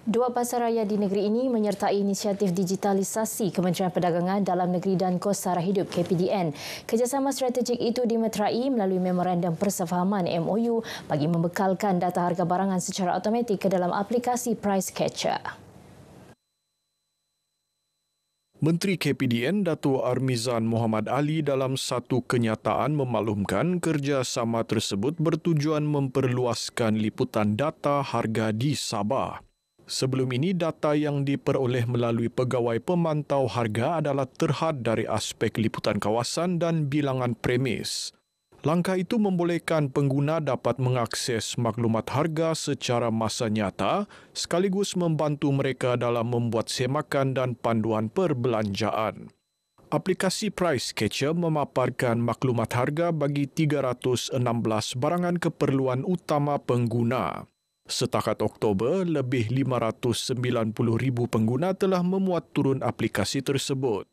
Dua pasaraya di negeri ini menyertai inisiatif digitalisasi Kementerian Perdagangan Dalam Negeri dan Kos Sara Hidup KPDN. Kerjasama strategik itu dimeterai melalui Memorandum Persefahaman MOU bagi membekalkan data harga barangan secara automatik ke dalam aplikasi Price Catcher. Menteri KPDN Datuk Armizan Muhammad Ali dalam satu kenyataan memaklumkan kerjasama tersebut bertujuan memperluaskan liputan data harga di Sabah. Sebelum ini, data yang diperoleh melalui Pegawai Pemantau Harga adalah terhad dari aspek liputan kawasan dan bilangan premis. Langkah itu membolehkan pengguna dapat mengakses maklumat harga secara masa nyata sekaligus membantu mereka dalam membuat semakan dan panduan perbelanjaan. Aplikasi Price Catcher memaparkan maklumat harga bagi 316 barangan keperluan utama pengguna. Setakat Oktober, lebih 590,000 pengguna telah memuat turun aplikasi tersebut.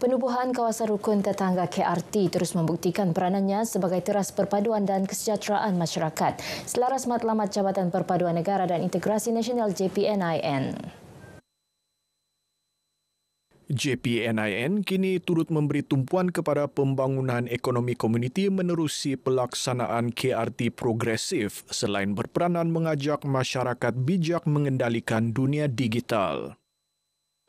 Penubuhan kawasan rukun tetangga KRT terus membuktikan peranannya sebagai teras perpaduan dan kesejahteraan masyarakat. Selaras matlamat Jabatan Perpaduan Negara dan Integrasi Nasional JPNIN. JPNIN kini turut memberi tumpuan kepada pembangunan ekonomi komuniti menerusi pelaksanaan KRT progresif selain berperanan mengajak masyarakat bijak mengendalikan dunia digital.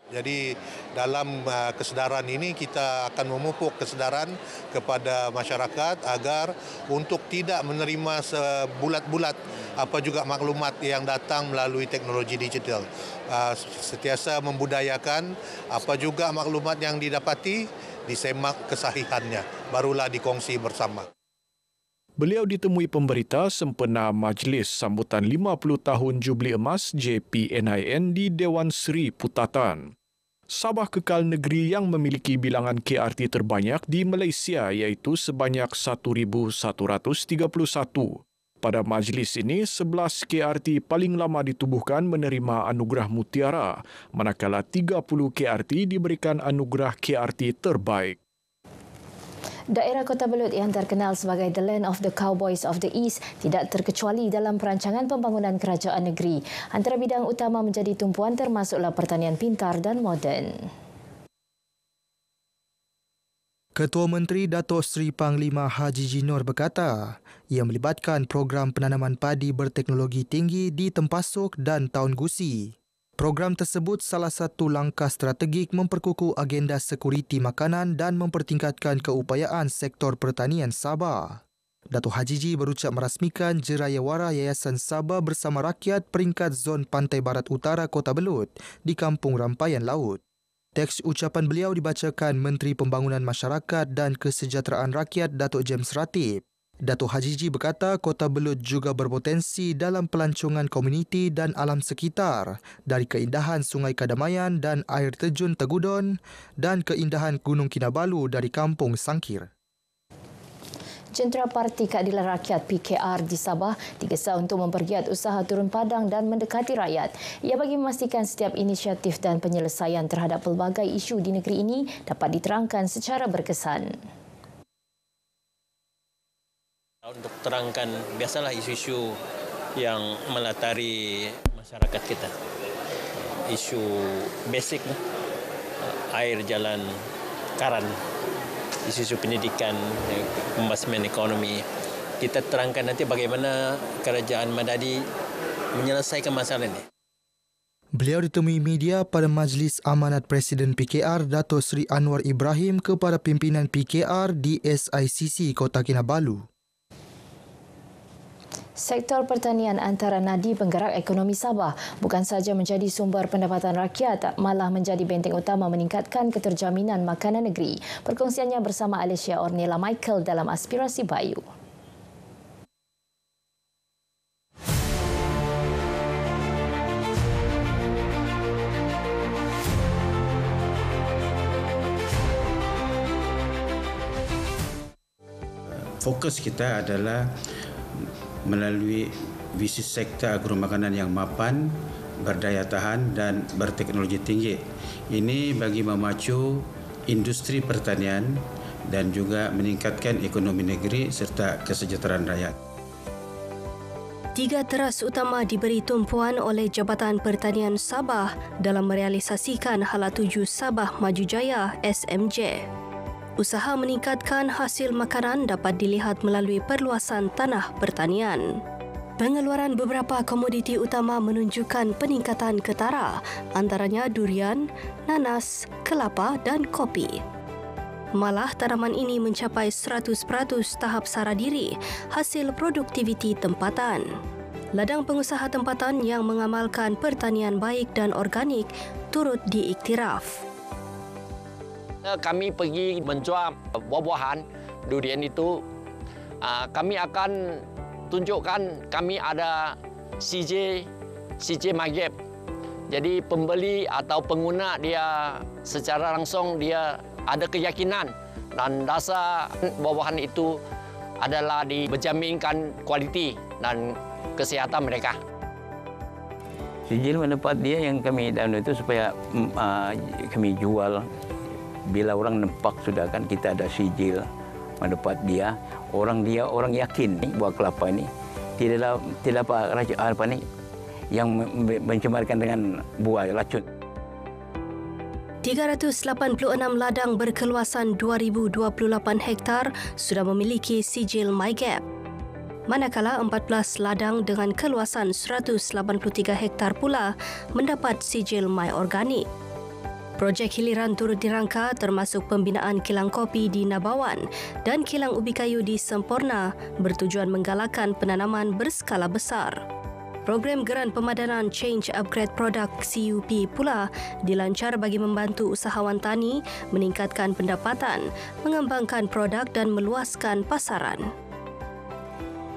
Jadi dalam kesedaran ini kita akan memupuk kesedaran kepada masyarakat agar untuk tidak menerima sebulat-bulat apa juga maklumat yang datang melalui teknologi digital. Sentiasa membudayakan apa juga maklumat yang didapati, disemak kesahihannya, barulah dikongsi bersama. Beliau ditemui pemberita sempena majlis sambutan 50 tahun Jubli Emas JPNIN di Dewan Seri Putatan. Sabah kekal negeri yang memiliki bilangan KRT terbanyak di Malaysia iaitu sebanyak 1,131. Pada majlis ini, 11 KRT paling lama ditubuhkan menerima anugerah mutiara, manakala 30 KRT diberikan anugerah KRT terbaik. Daerah Kota Belud yang terkenal sebagai The Land of the Cowboys of the East tidak terkecuali dalam perancangan pembangunan kerajaan negeri. Antara bidang utama menjadi tumpuan termasuklah pertanian pintar dan moden. Ketua Menteri Datuk Seri Panglima Haji Jinor berkata, ia melibatkan program penanaman padi berteknologi tinggi di Tempasuk dan Taun Gusi. Program tersebut salah satu langkah strategik memperkukuh agenda sekuriti makanan dan mempertingkatkan keupayaan sektor pertanian Sabah. Datuk Haji Ji berucap merasmikan Jerayawara Yayasan Sabah bersama rakyat peringkat zon Pantai Barat Utara Kota Belud di Kampung Rampayan Laut. Teks ucapan beliau dibacakan Menteri Pembangunan Masyarakat dan Kesejahteraan Rakyat Datuk James Ratib. Datuk Haji Ji berkata Kota Belud juga berpotensi dalam pelancongan komuniti dan alam sekitar dari keindahan Sungai Kadamayan dan air terjun Tegudon dan keindahan Gunung Kinabalu dari Kampung Sangkir. Jentera Parti Keadilan Rakyat PKR di Sabah digesa untuk mempergiat usaha turun padang dan mendekati rakyat. Ia bagi memastikan setiap inisiatif dan penyelesaian terhadap pelbagai isu di negeri ini dapat diterangkan secara berkesan. Untuk terangkan biasalah isu-isu yang melatari masyarakat kita. Isu basic, air, jalan, karan, isu-isu pendidikan, pembasmian ekonomi. Kita terangkan nanti bagaimana kerajaan Madani menyelesaikan masalah ini. Beliau ditemui media pada Majlis Amanat Presiden PKR Datuk Seri Anwar Ibrahim kepada pimpinan PKR di SICC Kota Kinabalu. Sektor pertanian antara nadi penggerak ekonomi Sabah bukan sahaja menjadi sumber pendapatan rakyat, malah menjadi benteng utama meningkatkan keterjaminan makanan negeri. Perkongsiannya bersama Alicia Ornella Michael dalam Aspirasi Bayu. Fokus kita adalah melalui visi sektor agromakanan yang mapan, berdaya tahan dan berteknologi tinggi. Ini bagi memacu industri pertanian dan juga meningkatkan ekonomi negeri serta kesejahteraan rakyat. Tiga teras utama diberi tumpuan oleh Jabatan Pertanian Sabah dalam merealisasikan Hala Tuju Sabah Maju Jaya SMJ. Usaha meningkatkan hasil makanan dapat dilihat melalui perluasan tanah pertanian. Pengeluaran beberapa komoditi utama menunjukkan peningkatan ketara, antaranya durian, nanas, kelapa dan kopi. Malah tanaman ini mencapai 100% tahap sara diri hasil produktiviti tempatan. Ladang pengusaha tempatan yang mengamalkan pertanian baik dan organik turut diiktiraf. Kami pergi menjual buah-buahan durian itu, kami akan tunjukkan kami ada CJ MyGap. Jadi pembeli atau pengguna dia secara langsung dia ada keyakinan dan rasa buah-buahan itu adalah dijaminkan kualiti dan kesihatan mereka. Sijil mendapat dia yang kami download itu supaya kami jual. Bila orang nampak sudah kan kita ada sijil mendapat dia orang yakin buah kelapa ini tidak apa ni yang mencemarkan dengan buah racun. 386 ladang berkeluasan 2,028 hektar sudah memiliki sijil MyGap. Manakala 14 ladang dengan keluasan 183 hektar pula mendapat sijil MyOrganic. Projek hiliran turut dirangka termasuk pembinaan kilang kopi di Nabawan dan kilang ubi kayu di Semporna bertujuan menggalakkan penanaman berskala besar. Program Geran Pemadanan Change Upgrade Product CUP pula dilancar bagi membantu usahawan tani meningkatkan pendapatan, mengembangkan produk dan meluaskan pasaran.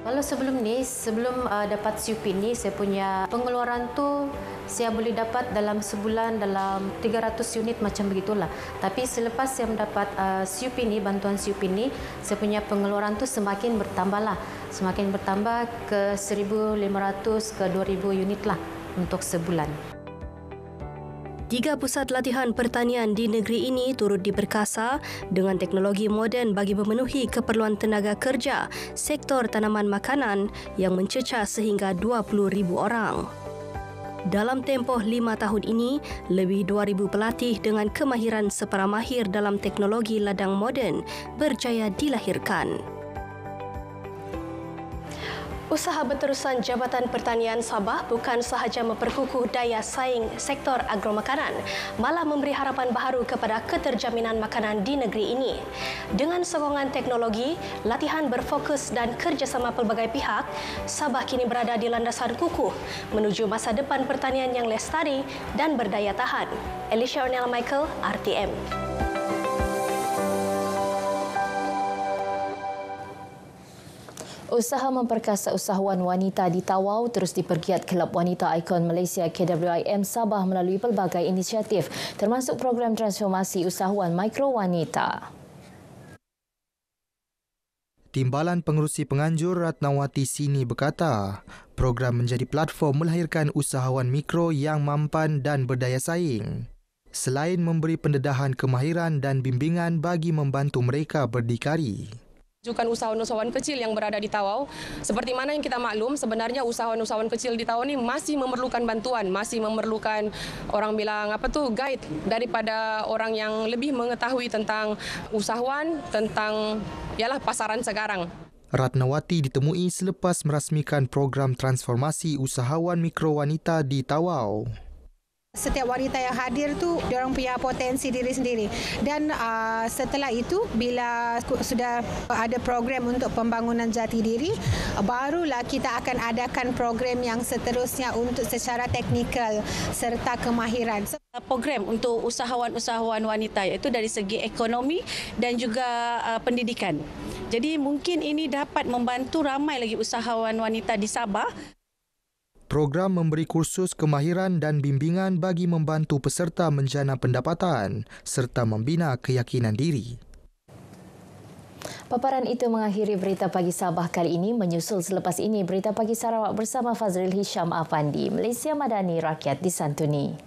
Kalau sebelum dapat CUP ni, saya punya pengeluaran tu saya boleh dapat dalam sebulan dalam 300 unit macam begitulah. Tapi selepas saya mendapat CUP ni, bantuan CUP ni, saya punya pengeluaran tu semakin bertambahlah. Semakin bertambah ke 1,500 ke 2,000 unit lah untuk sebulan. 3 pusat latihan pertanian di negeri ini turut diperkasa dengan teknologi moden bagi memenuhi keperluan tenaga kerja sektor tanaman makanan yang mencecah sehingga 20,000 orang. Dalam tempoh 5 tahun ini, lebih 2,000 pelatih dengan kemahiran separamahir dalam teknologi ladang moden berjaya dilahirkan. Usaha berterusan Jabatan Pertanian Sabah bukan sahaja memperkukuh daya saing sektor agromakanan, malah memberi harapan baharu kepada keterjaminan makanan di negeri ini. Dengan sokongan teknologi, latihan berfokus dan kerjasama pelbagai pihak, Sabah kini berada di landasan kukuh menuju masa depan pertanian yang lestari dan berdaya tahan. Alicia Ornella Michael, RTM. Usaha memperkasa usahawan wanita di Tawau terus dipergiat Kelab Wanita Ikon Malaysia KWIM Sabah melalui pelbagai inisiatif termasuk program transformasi usahawan mikro wanita. Timbalan Pengerusi Penganjur Ratnawati Sini berkata, program menjadi platform melahirkan usahawan mikro yang mampan dan berdaya saing. Selain memberi pendedahan kemahiran dan bimbingan bagi membantu mereka berdikari. Jukan usahawan-usahawan kecil yang berada di Tawau. Seperti mana yang kita maklum, sebenarnya usahawan-usahawan kecil di Tawau ini masih memerlukan bantuan, masih memerlukan orang bilang guide daripada orang yang lebih mengetahui tentang usahawan, tentang pasaran sekarang. Ratnawati ditemui selepas merasmikan program transformasi usahawan mikro wanita di Tawau. Setiap wanita yang hadir tu diorang punya potensi diri sendiri dan setelah itu bila sudah ada program untuk pembangunan jati diri, barulah kita akan adakan program yang seterusnya untuk secara teknikal serta kemahiran. Program untuk usahawan-usahawan wanita iaitu dari segi ekonomi dan juga pendidikan. Jadi mungkin ini dapat membantu ramai lagi usahawan wanita di Sabah. Program memberi kursus kemahiran dan bimbingan bagi membantu peserta menjana pendapatan serta membina keyakinan diri. Paparan itu mengakhiri Berita Pagi Sabah kali ini. Menyusul selepas ini Berita Pagi Sarawak bersama Fazril Hisham Afandi. Malaysia Madani, rakyat disantuni.